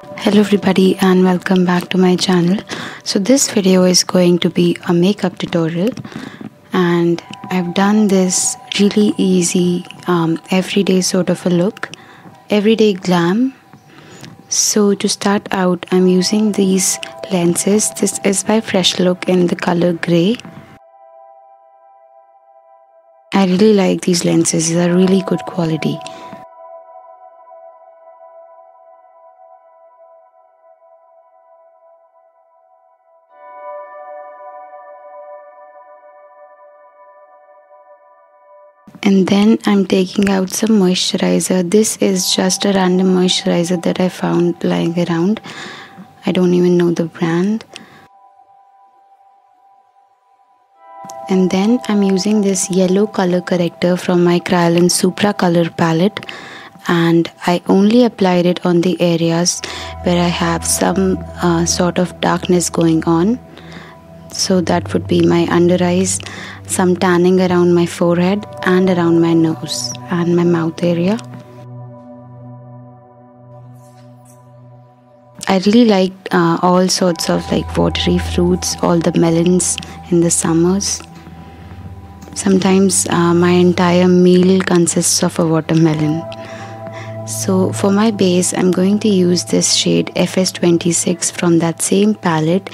Hello everybody and welcome back to my channel. So this video is going to be a makeup tutorial, and I've done this really easy everyday sort of a look, everyday glam. So to start out, I'm using these lenses. This is by Freshlook in the color grey. I really like these lenses. These are really good quality. And then I'm taking out some moisturizer. This is just a random moisturizer that I found lying around. I don't even know the brand. And then I'm using this yellow color corrector from my Kryolan Supra color palette, and I only applied it on the areas where I have some sort of darkness going on. So that would be my under eyes, some tanning around my forehead and around my nose and my mouth area. I really like all sorts of like watery fruits, all the melons in the summers. Sometimes my entire meal consists of a watermelon. So for my base, I'm going to use this shade FS26 from that same palette.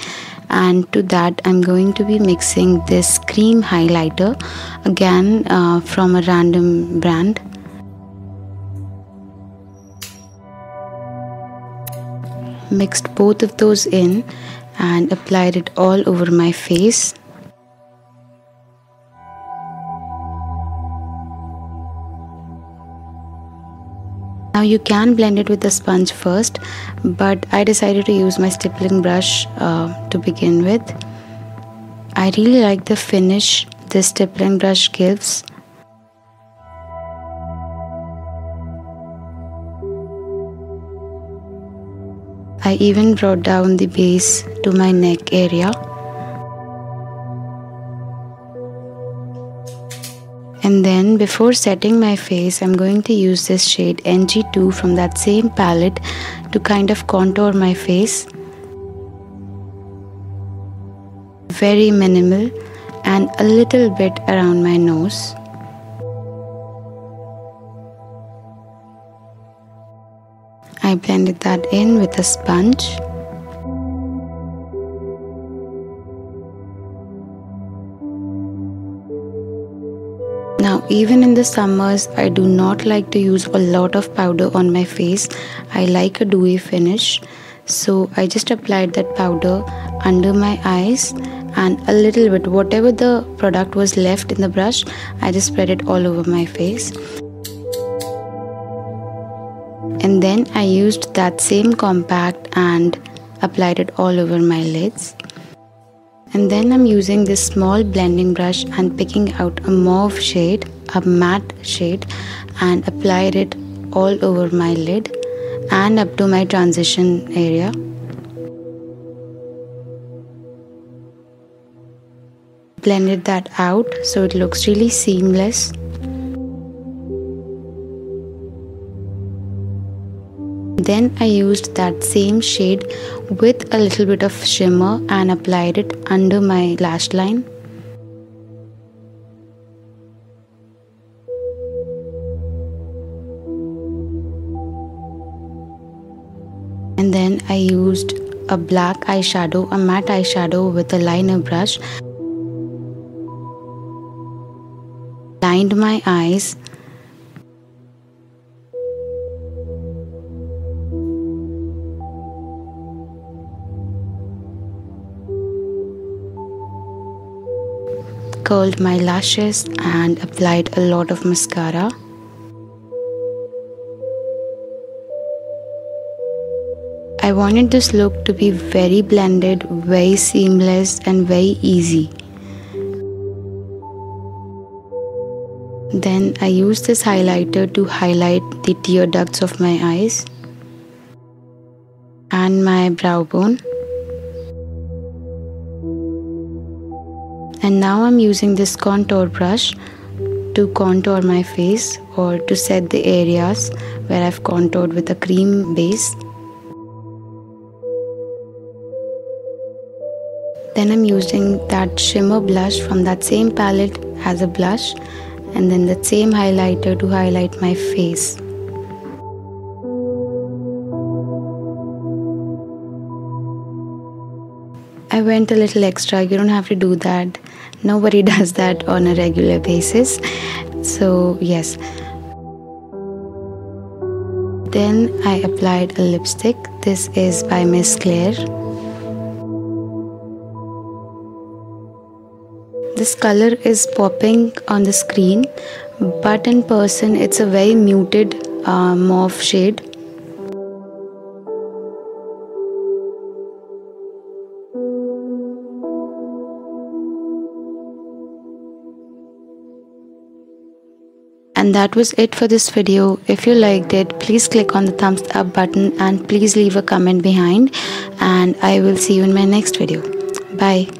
And to that I'm going to be mixing this cream highlighter, again from a random brand. Mixed both of those in and applied it all over my face. Now you can blend it with a sponge first, but I decided to use my stippling brush to begin with. I really like the finish this stippling brush gives. I even brought down the base to my neck area. And then before setting my face, I'm going to use this shade NG2 from that same palette to kind of contour my face. Very minimal and a little bit around my nose. I blended that in with a sponge. Now even in the summers, I do not like to use a lot of powder on my face. I like a dewy finish. So I just applied that powder under my eyes and a little bit, whatever the product was left in the brush, I just spread it all over my face. And then I used that same compact and applied it all over my lids. And then I'm using this small blending brush and picking out a mauve shade, a matte shade, and applied it all over my lid and up to my transition area. Blended that out so it looks really seamless. Then I used that same shade with a little bit of shimmer and applied it under my lash line. And then I used a black eyeshadow, a matte eyeshadow with a liner brush. Lined my eyes. Curled my lashes and applied a lot of mascara. I wanted this look to be very blended, very seamless and very easy. Then I used this highlighter to highlight the tear ducts of my eyes and my brow bone. And now I'm using this contour brush to contour my face or to set the areas where I've contoured with a cream base. Then I'm using that shimmer blush from that same palette as a blush, and then that same highlighter to highlight my face. I went a little extra. You don't have to do that. Nobody does that on a regular basis. So yes. Then I applied a lipstick. This is by Miss Claire. This color is popping on the screen, but in person it's a very muted mauve shade. And that was it for this video. If you liked it, please click on the thumbs up button and please leave a comment behind, and I will see you in my next video. Bye.